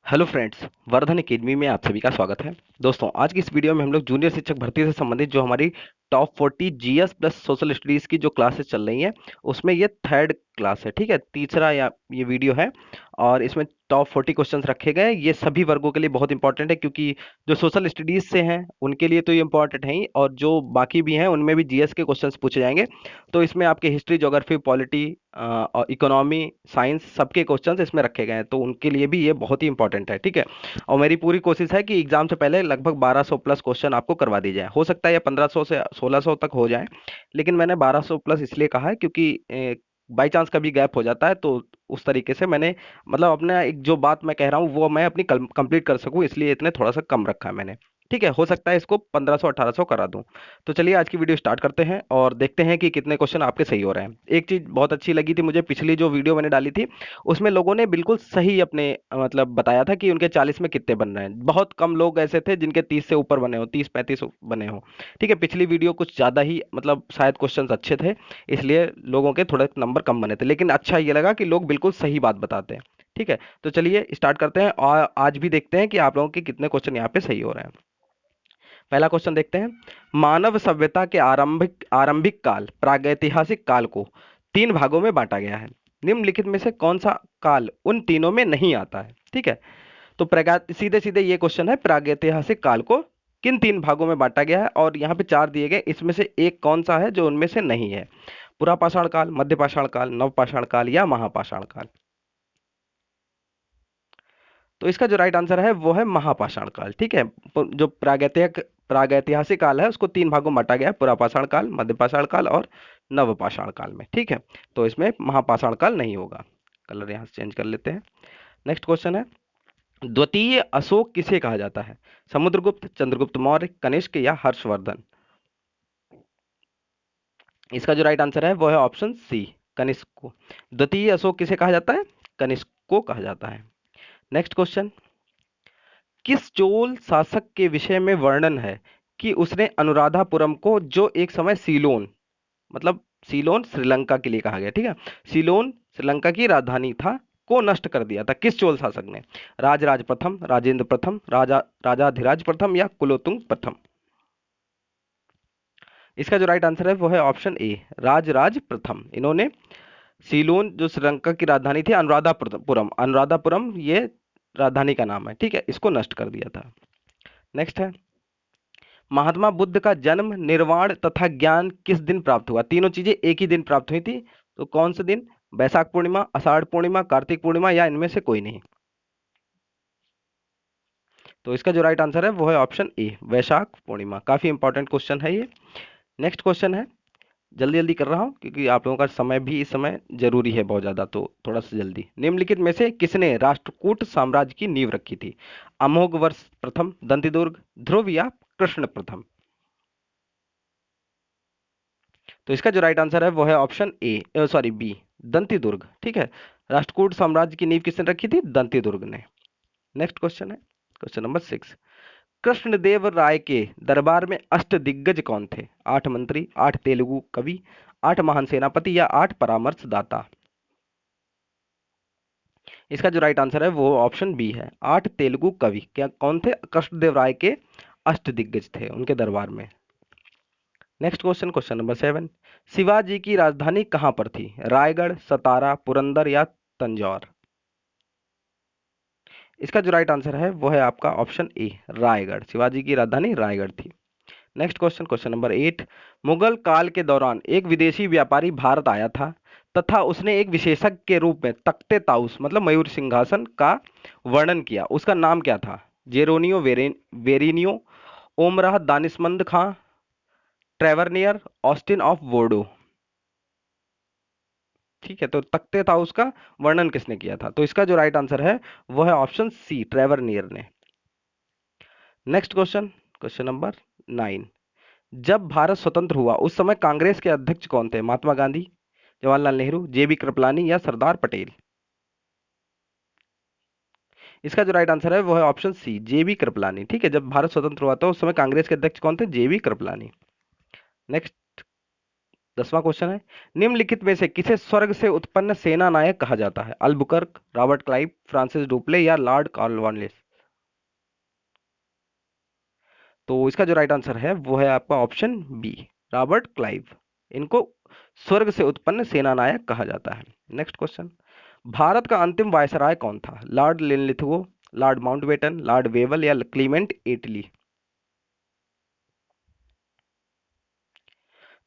Hello friends, Vardhan academy में आप सभी का स्वागत है। दोस्तों, आज की इस वीडियो में हम लोग जूनियर शिक्षक भर्ती से संबंधित जो हमारी top 40 GS plus social studies की जो क्लासेस चल रही हैं, उसमें ये थर्ड क्लास है। ठीक है, तीसरा या ये वीडियो है और इसमें टॉप 40 क्वेश्चंस रखे गए हैं। ये सभी वर्गों के लिए बहुत इंपॉर्टेंट है, क्योंकि जो सोशल स्टडीज से हैं उनके लिए तो ये इंपॉर्टेंट है ही, और जो बाकी भी हैं उनमें भी जीएस के क्वेश्चंस पूछे जाएंगे। तो इसमें आपके हिस्ट्री, ज्योग्राफी, पॉलिटी और इकोनॉमी, साइंस, सबके क्वेश्चंस इसमें रखे गए हैं, तो उनके लिए भी ये बहुत ही इंपॉर्टेंट है। ठीक है, और मेरी पूरी कोशिश है कि एग्जाम से पहले लगभग 1200 प्लस क्वेश्चन आपको करवा दी जाए। हो सकता है ये 1500 से 1600 तक हो जाए, लेकिन मैंने 1200 प्लस इसलिए कहा है क्योंकि बाई चांस कभी गैप हो जाता है, तो उस तरीके से मैंने मतलब अपना एक जो बात मैं कह रहा हूँ वो मैं अपनी कंप्लीट कर सकूँ, इसलिए इतने थोड़ा सा कम रखा है मैंने। ठीक है, हो सकता है इसको 1500 1800 करा दूं। तो चलिए आज की वीडियो स्टार्ट करते हैं और देखते हैं कि कितने क्वेश्चन आपके सही हो रहे हैं। एक चीज बहुत अच्छी लगी थी मुझे, पिछली जो वीडियो मैंने डाली थी उसमें लोगों ने बिल्कुल सही अपने मतलब बताया था कि उनके 40 में कितने बन रहे हैं। बहुत कम लोग ऐसे थे जिनके 30 से ऊपर बने हो, 30 35 बने हो। ठीक है, पिछली वीडियो कुछ ज़्यादा ही मतलब शायद क्वेश्चंस अच्छे थे, इसलिए लोगों के थोड़े नंबर कम बने थे, लेकिन अच्छा ये लगा कि लोग बिल्कुल सही बात बताते हैं। ठीक है, तो चलिए स्टार्ट करते हैं और आज भी देखते हैं कि आप लोगों के कितने क्वेश्चन यहाँ पे सही हो रहे हैं। पहला क्वेश्चन देखते हैं। मानव सभ्यता के आरंभिक आरंभिक काल प्रागैतिहासिक काल को तीन भागों में बांटा गया है। निम्नलिखित में से कौन सा काल उन तीनों में नहीं आता है? ठीक है, तो सीधे सीधे ये क्वेश्चन है, प्रागैतिहासिक काल को किन तीन भागों में बांटा गया है, और यहाँ पे चार दिए गए, इसमें से एक कौन सा है जो उनमें से नहीं है? पुरापाषाण काल, मध्यपाषाण काल, नवपाषाण काल या महापाषाण काल? तो इसका जो राइट आंसर है वो है महापाषाण काल। ठीक है, जो प्रागैतिहासिक काल है उसको तीन भागों में बांटा गया है, पुरापाषाण काल, मध्यपाषाण काल और नवपाषाण काल में। ठीक है, तो इसमें महापाषाण काल नहीं होगा। कलर यहाँ से चेंज कर लेते हैं। नेक्स्ट क्वेश्चन है, द्वितीय अशोक किसे कहा जाता है? समुद्रगुप्त, चंद्रगुप्त मौर्य, कनिष्क या हर्षवर्धन? इसका जो राइट आंसर है वो है ऑप्शन सी, कनिष्क को। द्वितीय अशोक किसे कहा जाता है? कनिष्क को कहा जाता है। नेक्स्ट क्वेश्चन, किस चोल शासक के विषय में वर्णन है कि उसने अनुराधापुरम को, जो एक समय सीलोन, मतलब सीलोन श्रीलंका के लिए कहा गया, ठीक है, सीलोन श्रीलंका की राजधानी था, को नष्ट कर दिया था? किस चोल शासक ने? राजराज प्रथम, राजेंद्र प्रथम, राजाधिराज प्रथम या कुलोत्तुंग प्रथम? इसका जो राइट आंसर है वो है ऑप्शन ए, राजराज प्रथम। इन्होंने सीलोन, जो श्रीलंका की राजधानी थी, अनुराधापुरम, अनुराधापुरम ये राजधानी का नाम है, ठीक है, इसको नष्ट कर दिया था। नेक्स्ट है, महात्मा बुद्ध का जन्म, निर्वाण तथा ज्ञान किस दिन प्राप्त हुआ? तीनों चीजें एक ही दिन प्राप्त हुई थी, तो कौन से दिन? वैशाख पूर्णिमा, आषाढ़ पूर्णिमा, कार्तिक पूर्णिमा या इनमें से कोई नहीं? तो इसका जो राइट आंसर है वो है ऑप्शन ए, वैशाख पूर्णिमा। काफी इंपॉर्टेंट क्वेश्चन है ये। नेक्स्ट क्वेश्चन है, जल्दी जल्दी कर रहा हूँ क्योंकि आप लोगों का समय भी इस समय जरूरी है बहुत ज्यादा, तो थोड़ा सा जल्दी। निम्नलिखित में से किसने राष्ट्रकूट साम्राज्य की नींव रखी थी? अमोघवर्ष प्रथम, दंतिदुर्ग, ध्रुव या कृष्ण प्रथम? तो इसका जो राइट आंसर है वो है option A, sorry B, Dantidurga. ठीक है, राष्ट्रकूट साम्राज्य की नींव किसने रखी थी? दंतिदुर्ग ने। नेक्स्ट क्वेश्चन है, क्वेश्चन नंबर 6। कृष्णदेव राय के दरबार में अष्ट दिग्गज कौन थे? आठ मंत्री, आठ तेलुगु कवि, आठ महान सेनापति या आठ परामर्शदाता? इसका जो राइट आंसर है वो ऑप्शन बी है, आठ तेलुगु कवि। क्या कौन थे? कृष्णदेव राय के अष्ट दिग्गज थे उनके दरबार में। Next question, question number 7। Shivaji की राजधानी कहां पर थी? रायगढ़, सतारा, पुरंदर या तंजौर? इसका जो राइट आंसर है वो है आपका ऑप्शन ए, रायगढ़। शिवाजी की राजधानी रायगढ़ थी। Next question, question number 8। Mughal काल के दौरान एक विदेशी व्यापारी भारत आया था तथा उसने एक विशेषज्ञ के रूप में तख्ते ताउस, मतलब मयूर सिंहासन का वर्णन किया। उसका नाम क्या था? जेरोनियो वेरिनियो, ओमराह दानिशमंद खां, ट्रेवरनियर, ऑस्टिन ऑफ बोर्डो? ठीक है, तो तख्ते ताउस का वर्णन किसने किया था? तो इसका जो राइट आंसर है वो है ऑप्शन सी, ट्रेवरनियर ने। Next question, question number 9। जब भारत स्वतंत्र हुआ उस समय कांग्रेस के अध्यक्ष कौन थे? महात्मा गांधी, जवाहरलाल नेहरू, जेबी कृपलानी या सरदार पटेल? इसका जो राइट आंसर है वो है ऑप्शन सी, जेबी कृपलानी। ठीक है, जब भारत स्वतंत्र हुआ था उस समय कांग्रेस के अध्यक्ष कौन थे? जेबी कृपलानी। नेक्स्ट 10वां क्वेश्चन है, निम्नलिखित में से किसे स्वर्ग से उत्पन्न सेना नायक कहा जाता है? Albuquerque, Robert Clive, Francis Dupleix या लॉर्ड कॉर्नवालिस? तो इसका जो राइट आंसर है वो है आपका ऑप्शन बी, रॉबर्ट क्लाइव। इनको स्वर्ग से उत्पन्न सेना नायक कहा जाता है। नेक्स्ट क्वेश्चन, भारत का अंतिम वायसराय कौन था? Lord Linlithgow, Lord Mountbatten, Lord Wavell या क्लीमेंट एटली?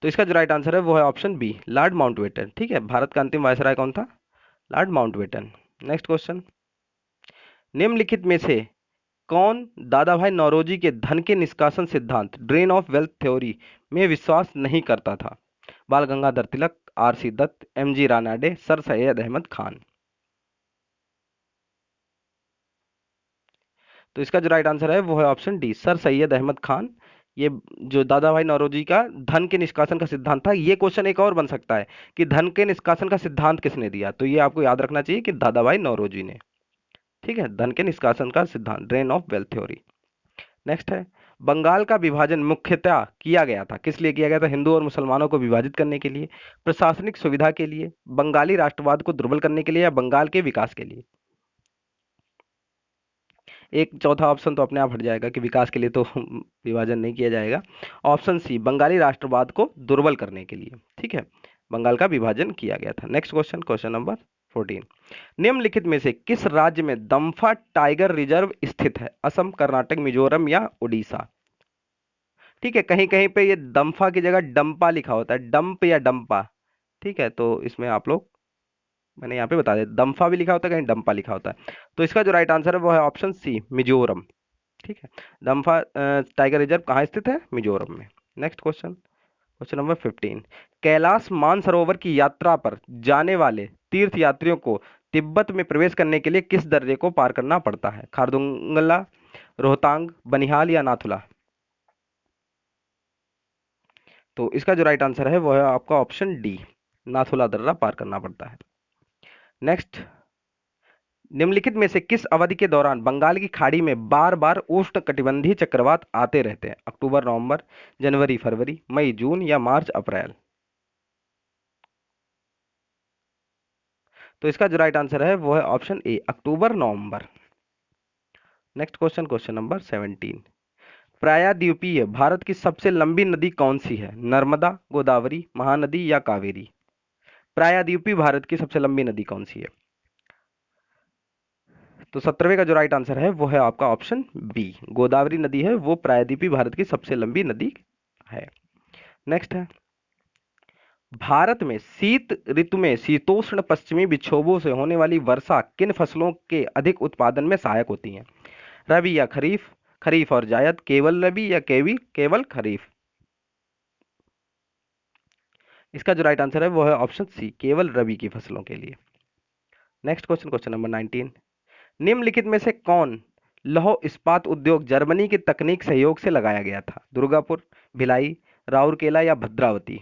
तो इसका जो राइट आंसर है वो है ऑप्शन बी, लॉर्ड माउंटबेटन। ठीक है, भारत का अंतिम वायसराय कौन था? Lord Mountbatten. नेक्स्ट क्वेश्चन, निम्नलिखित में से कौन दादा भाई नौरोजी के धन के निष्कासन सिद्धांत, ड्रेन ऑफ वेल्थ थ्योरी में विश्वास नहीं करता था? Bal Gangadhar Tilak, R C. Dutt, M G. Ranade, sir Syed Ahmed Khan? तो इसका जो राइट आंसर है वो है option D, sir Syed Ahmed Khan. ये जो दादा भाई नौरोजी का धन के निष्कासन का सिद्धांत था, ये क्वेश्चन एक और बन सकता है कि धन के निष्कासन का सिद्धांत किसने दिया, तो ये आपको याद रखना चाहिए कि दादा भाई नौरोजी ने। ठीक है, धन के निष्कासन का सिद्धांत, drain of wealth theory. Next है, बंगाल का विभाजन मुख्यतः किया गया था, किस लिए किया गया था? हिंदू और मुसलमानों को विभाजित करने के लिए, प्रशासनिक सुविधा के लिए, बंगाली राष्ट्रवाद को दुर्बल करने के लिए या बंगाल के विकास के लिए? एक चौथा ऑप्शन तो अपने आप हट जाएगा कि विकास के लिए तो विभाजन नहीं किया जाएगा। ऑप्शन सी, बंगाली राष्ट्रवाद को दुर्बल करने के लिए। ठीक है, बंगाल का विभाजन किया गया था। नेक्स्ट क्वेश्चन, क्वेश्चन नंबर 14, निम्नलिखित में से किस राज्य में दम्फा टाइगर रिजर्व स्थित है? असम, कर्नाटक, मिजोरम या उड़ीसा? ठीक है, कहीं कहीं पे ये दम्फा की जगह डंपा लिखा होता है, डंप या डंपा। ठीक है, तो इसमें आप लोग, मैंने यहाँ पे बता दिया, दम्फा भी लिखा होता है, कहीं डंपा लिखा होता है। तो इसका जो राइट आंसर है वो है ऑप्शन सी, मिजोरम। ठीक है, दम्फा टाइगर रिजर्व कहाँ स्थित है? मिजोरम में। Next question, question number 15, Kailash Mansarovar की यात्रा पर जाने वाले तीर्थ यात्रियों को तिब्बत में प्रवेश करने के लिए किस दर्रे को पार करना पड़ता है? खारदुंगला, रोहतांग, बनिहाल या नाथुला? तो इसका जो राइट आंसर है वो है आपका ऑप्शन डी, नाथुला दर्रा पार करना पड़ता है। नेक्स्ट, निम्नलिखित में से किस अवधि के दौरान बंगाल की खाड़ी में बार बार उष्णकटिबंधीय चक्रवात आते रहते हैं? अक्टूबर नवंबर, जनवरी फरवरी, मई जून या मार्च अप्रैल? तो इसका जो राइट आंसर है वो है ऑप्शन ए, अक्टूबर नवंबर। नेक्स्ट क्वेश्चन, क्वेश्चन नंबर 17, प्रायद्वीपीय भारत की सबसे लंबी नदी कौन सी है? नर्मदा, गोदावरी, महानदी या कावेरी? प्रायद्वीपीय भारत की सबसे लंबी नदी कौन सी है? तो 17वें का जो राइट आंसर है वो है आपका ऑप्शन बी, गोदावरी नदी है वो प्रायद्वीपीय भारत की सबसे लंबी नदी है। नेक्स्ट है, भारत में शीत ऋतु में शीतोष्ण पश्चिमी विक्षोभों से होने वाली वर्षा किन फसलों के अधिक उत्पादन में सहायक होती है? रबी या खरीफ, खरीफ और जायद, केवल रबी या केवल खरीफ? इसका जो राइट आंसर है वो है ऑप्शन सी, केवल रबी की फसलों के लिए। नेक्स्ट क्वेश्चन, क्वेश्चन नंबर 19, निम्नलिखित में से कौन लौह इस्पात उद्योग जर्मनी के तकनीक सहयोग से लगाया गया था? दुर्गापुर, भिलाई, राउरकेला या भद्रावती?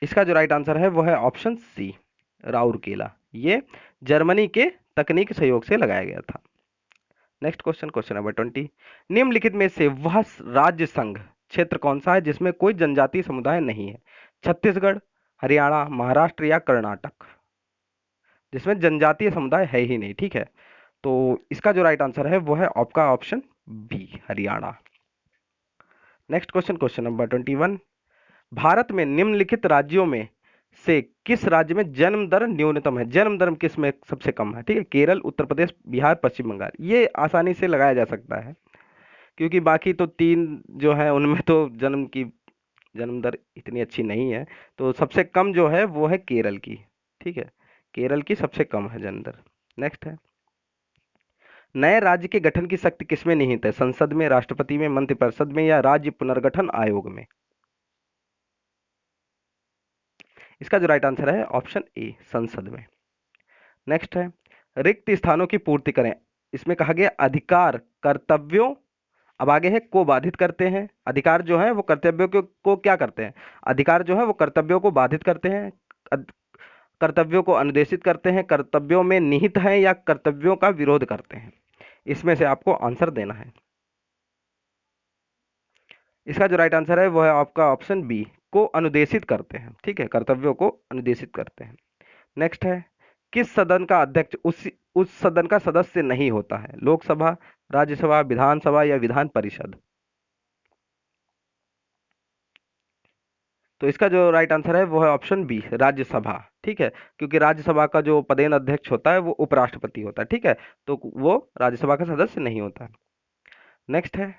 इसका जो राइट आंसर है वो है ऑप्शन सी, राउरकेला। ये जर्मनी के तकनीक सहयोग से लगाया गया था। नेक्स्ट क्वेश्चन, क्वेश्चन नंबर 20, निम्नलिखित में से वह राज्य संघ क्षेत्र कौन सा है जिसमें कोई जनजातीय समुदाय नहीं है? छत्तीसगढ़, हरियाणा, महाराष्ट्र या कर्नाटक? जिसमें जनजातीय समुदाय है ही नहीं। ठीक है, तो इसका जो राइट आंसर है वो है आपका option B, Haryana. Next question, question number 21, Bharat में निम्नलिखित राज्यों में से किस राज्य में जन्म दर न्यूनतम है? जन्म दर किस में सबसे कम है? ठीक है, केरल, उत्तर प्रदेश, बिहार, पश्चिम बंगाल। ये आसानी से लगाया जा सकता है क्योंकि बाकी तो तीन जो है उनमें तो जन्म दर इतनी अच्छी नहीं है। तो सबसे कम जो है वो है केरल की। ठीक है, केरल की सबसे कम है जन्म दर। नेक्स्ट है, नए राज्य के गठन की शक्ति किसमें निहित है? संसद में, राष्ट्रपति में, मंत्रिपरिषद में या राज्य पुनर्गठन आयोग में? इसका जो राइट आंसर है ऑप्शन ए, संसद में। नेक्स्ट है, रिक्त स्थानों की पूर्ति करें, इसमें कहा गया अधिकार कर्तव्यों, अब आगे है को बाधित करते हैं। अधिकार जो है वो कर्तव्यों को क्या करते हैं? अधिकार जो है वो कर्तव्यों को बाधित करते हैं, कर्तव्यों को अनुदेशित करते हैं, कर्तव्यों में निहित हैं या कर्तव्यों का विरोध करते हैं? इसमें से आपको आंसर देना है। इसका जो राइट आंसर है वो है आपका ऑप्शन बी, को अनुदेशित करते हैं। ठीक है, कर्तव्यों को अनुदेशित करते हैं। नेक्स्ट है, किस सदन का अध्यक्ष उस सदन का सदस्य नहीं होता है? लोकसभा, राज्यसभा, विधानसभा या विधान परिषद? तो इसका जो राइट आंसर है वो है ऑप्शन बी, राज्यसभा। ठीक है, क्योंकि राज्यसभा का जो पदेन अध्यक्ष होता है वो उपराष्ट्रपति होता है। ठीक है, तो वो राज्यसभा का सदस्य नहीं होता है। नेक्स्ट है,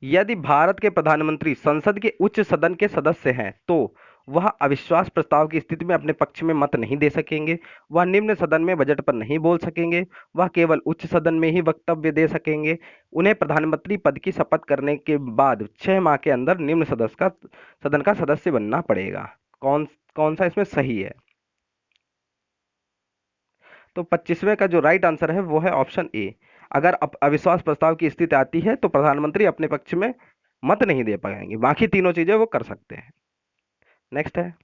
यदि भारत के प्रधानमंत्री संसद के उच्च सदन के सदस्य हैं तो वह अविश्वास प्रस्ताव की स्थिति में अपने पक्ष में मत नहीं दे सकेंगे, वह निम्न सदन में बजट पर नहीं बोल सकेंगे, वह केवल उच्च सदन में ही वक्तव्य दे सकेंगे, उन्हें प्रधानमंत्री पद की शपथ करने के बाद 6 माह के अंदर निम्न सदन का सदस्य बनना पड़ेगा। कौन कौन सा इसमें सही है? तो 25वें का जो राइट आंसर है वो है ऑप्शन ए। अगर अविश्वास प्रस्ताव की स्थिति आती है तो प्रधानमंत्री अपने पक्ष में मत नहीं दे पाएंगे, बाकी तीनों चीजें वो कर सकते हैं। नेक्स्ट है,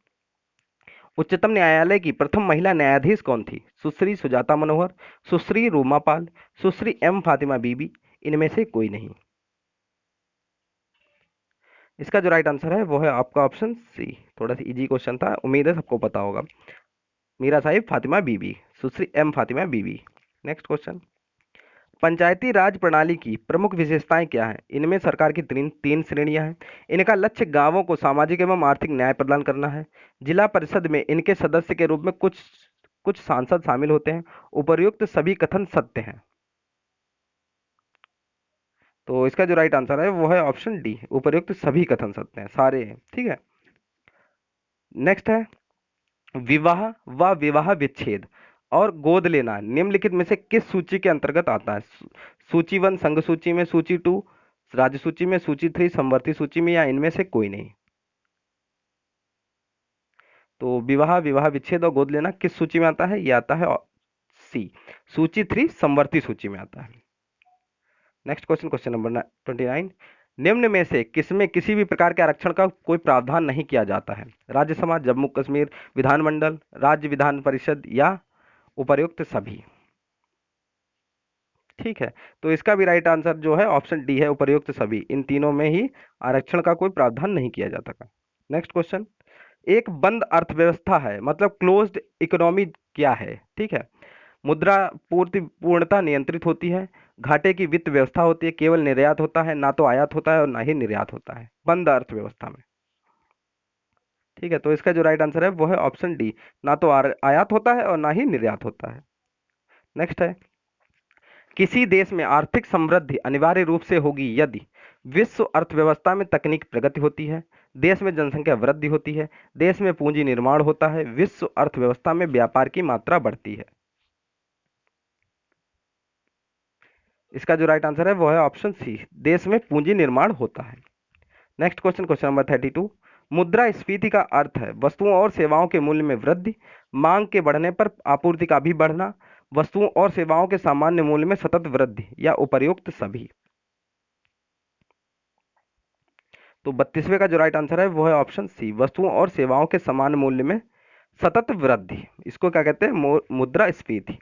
उच्चतम न्यायालय की प्रथम महिला न्यायाधीश कौन थी? सुश्री सुजाता मनोहर, सुश्री रूमा पाल, सुश्री एम फातिमा बीबी, इनमें से कोई नहीं। इसका जो राइट आंसर है वो है आपका ऑप्शन सी। थोड़ा सा इजी क्वेश्चन था, उम्मीद है सबको पता होगा। मीरा साहिब फातिमा बीबी, सुश्री एम फातिमा बीबी। नेक्स्ट क्वेश्चन, पंचायती राज प्रणाली की प्रमुख विशेषताएं क्या हैं? इनमें सरकार की तीन तीन श्रेणियां हैं। इनका लक्ष्य गांवों को सामाजिक एवं आर्थिक न्याय प्रदान करना है। जिला परिषद में इनके सदस्य के रूप में कुछ कुछ सांसद शामिल होते हैं। उपर्युक्त सभी कथन सत्य हैं। तो इसका जो राइट आंसर है वो है ऑप्शन डी, उपर्युक्त सभी कथन सत्य हैं, सारे हैं। ठीक है, नेक्स्ट है, विवाह व विवाह विच्छेद और गोद लेना निम्नलिखित में से किस सूची के अंतर्गत आता है? सूची 1 संघ सूची में, सूची 2 राज्य सूची में, सूची 3 समवर्ती सूची में, या इनमें से कोई नहीं? तो विवाह, विवाह विच्छेद और गोद लेना किस सूची में आता है? ये आता है सी, सूची 3 समवर्ती सूची में आता है। नेक्स्ट क्वेश्चन, क्वेश्चन नंबर 29, निम्न में से किसमें किसी भी प्रकार के आरक्षण का कोई प्रावधान नहीं किया जाता है? राज्यसभा, जम्मू कश्मीर, विधानमंडल, राज्य विधान परिषद या उपर्युक्त सभी? ठीक है, तो इसका भी राइट आंसर जो है ऑप्शन डी है, उपर्युक्त सभी। इन तीनों में ही आरक्षण का कोई प्रावधान नहीं किया जाता था। नेक्स्ट क्वेश्चन, एक बंद अर्थव्यवस्था है मतलब क्लोज्ड इकोनॉमी क्या है? ठीक है, मुद्रा पूर्ति पूर्णतः नियंत्रित होती है, घाटे की वित्त व्यवस्था होती है, केवल निर्यात होता है, ना तो आयात होता है और ना ही निर्यात होता है बंद अर्थव्यवस्था में। ठीक है, तो इसका जो राइट आंसर है वो है ऑप्शन डी, ना तो आयात होता है और ना ही निर्यात होता है। नेक्स्ट है, किसी देश में आर्थिक समृद्धि अनिवार्य रूप से होगी यदि विश्व अर्थव्यवस्था में तकनीक प्रगति होती है, देश में जनसंख्या वृद्धि होती है, देश में पूंजी निर्माण होता है, विश्व अर्थव्यवस्था में व्यापार की मात्रा बढ़ती है। इसका जो राइट आंसर है वो है ऑप्शन सी, देश में पूंजी निर्माण होता है। नेक्स्ट क्वेश्चन, क्वेश्चन नंबर 32, मुद्रास्फीति का अर्थ है वस्तुओं और सेवाओं के मूल्य में वृद्धि, मांग के बढ़ने पर आपूर्ति का भी बढ़ना, वस्तुओं और सेवाओं के सामान्य मूल्य में सतत वृद्धि, या उपर्युक्त सभी? तो 32वें का जो राइट आंसर है वो है ऑप्शन सी, वस्तुओं और सेवाओं के समान मूल्य में सतत वृद्धि। इसको क्या कहते हैं? मुद्रास्फीति।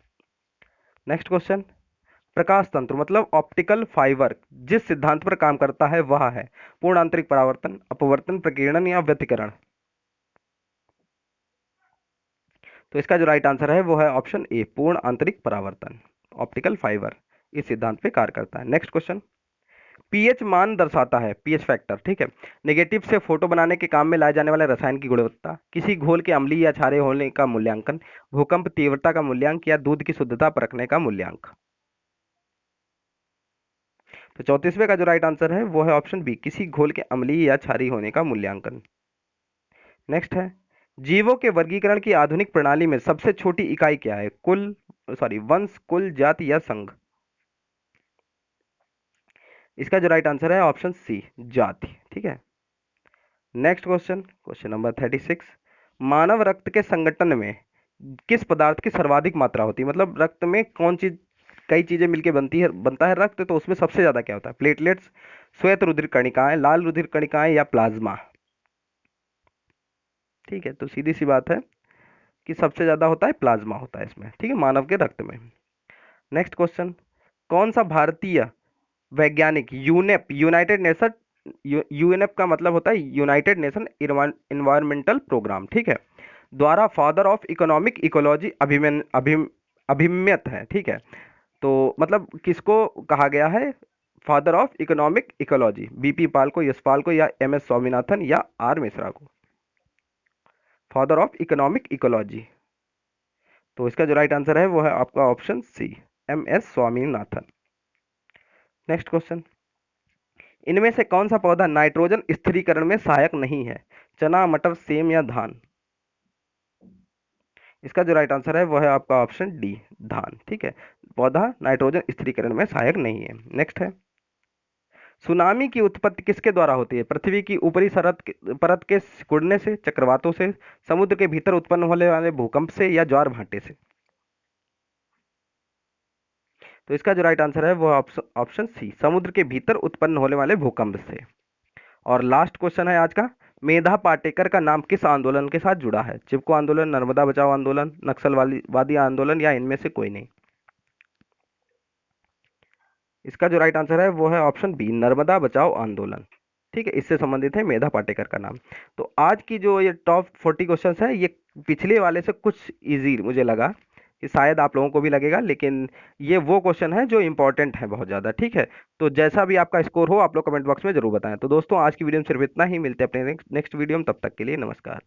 नेक्स्ट क्वेश्चन, प्रकाश तंत्र मतलब ऑप्टिकल फाइबर जिस सिद्धांत पर काम करता है वह है पूर्ण आंतरिक परावर्तन, अपवर्तन, प्रकीर्णन या व्यतिकरण? तो इसका जो राइट आंसर है वो है ऑप्शन ए, पूर्ण आंतरिक परावर्तन। ऑप्टिकल फाइबर इस सिद्धांत पे कार्य करता है। नेक्स्ट क्वेश्चन, पीएच मान दर्शाता है, पीएच फैक्टर। ठीक है, नेगेटिव से फोटो बनाने के काम में लाए जाने वाले रसायन की गुणवत्ता, किसी घोल के अम्लीय या क्षारीय होने का मूल्यांकन, भूकंप तीव्रता का मूल्यांकन, या दूध की शुद्धता परखने का मूल्यांकन? तो 34वें का जो राइट आंसर है वो है ऑप्शन बी, किसी घोल के अम्लीय या क्षारीय होने का मूल्यांकन। नेक्स्ट है, जीवों के वर्गीकरण की आधुनिक प्रणाली में सबसे छोटी इकाई क्या है? वंश, कुल, जाति या संघ? इसका जो राइट आंसर है ऑप्शन सी, जाति। ठीक है, नेक्स्ट क्वेश्चन, क्वेश्चन नंबर 36, मानव रक्त के संगठन में किस पदार्थ की सर्वाधिक मात्रा होती है? मतलब रक्त में कौन चीज, कई चीजें मिलकर बनता है रक्त, तो उसमें सबसे ज्यादा क्या होता है? प्लेटलेट्स, श्वेत रुधिर कणिकाएं, लाल रुधिर कणिकाएं, या प्लाज्मा? ठीक है, तो सीधी सी बात है कि सबसे ज्यादा होता है प्लाज्मा होता है इसमें। ठीक है, मानव के रक्त में। नेक्स्ट क्वेश्चन, कौन सा भारतीय वैज्ञानिक यूनेप यूनाइटेड नेशन यूएनएफ का मतलब होता है यूनाइटेड नेशन इन्वायरमेंटल प्रोग्राम, ठीक है, द्वारा फादर ऑफ इकोनॉमिक इकोलॉजी अभिमन्यत है, ठीक है। तो मतलब किसको कहा गया है father of economic ecology? B P Pal को, यशपाल को, या एम एस स्वामीनाथन, या आर मिश्रा को? फादर ऑफ इकोनॉमिक इकोलॉजी, तो इसका जो राइट आंसर है वो है आपका option C, M S Swaminathan. Next question, इनमें से कौन सा पौधा नाइट्रोजन स्थिरीकरण में सहायक नहीं है? चना, मटर, सेम, या धान? इसका जो राइट आंसर है वो है आपका ऑप्शन डी, धान, ठीक है। पौधा नाइट्रोजन स्थिरीकरण में सहायक नहीं है। नेक्स्ट है, सुनामी की उत्पत्ति किसके द्वारा होती है? पृथ्वी की ऊपरी परत के सिकुड़ने से, चक्रवातों से, समुद्र के भीतर उत्पन्न होने वाले भूकंप से, या ज्वार भाटे से? तो इसका जो राइट आंसर है वो ऑप्शन सी, समुद्र के भीतर उत्पन्न होने वाले भूकंप से। और लास्ट क्वेश्चन है आज का, मेधा पाटेकर का नाम किस आंदोलन के साथ जुड़ा है? चिपको आंदोलन, नर्मदा बचाओ आंदोलन, नक्सलवादी आंदोलन, या इनमें से कोई नहीं? इसका जो राइट आंसर है वो है ऑप्शन बी, नर्मदा बचाओ आंदोलन, ठीक है। इससे संबंधित है मेधा पाटेकर का नाम। तो आज की जो ये टॉप 40 क्वेश्चंस है, ये पिछले वाले से कुछ इजी मुझे लगा कि शायद आप लोगों को भी लगेगा, लेकिन ये वो क्वेश्चन है जो इंपॉर्टेंट है बहुत ज़्यादा, ठीक है। तो जैसा भी आपका स्कोर हो आप लोग कमेंट बॉक्स में जरूर बताएं। तो दोस्तों आज की वीडियो में सिर्फ इतना ही, मिलते हैं अपने नेक्स्ट वीडियो में, तब तक के लिए नमस्कार।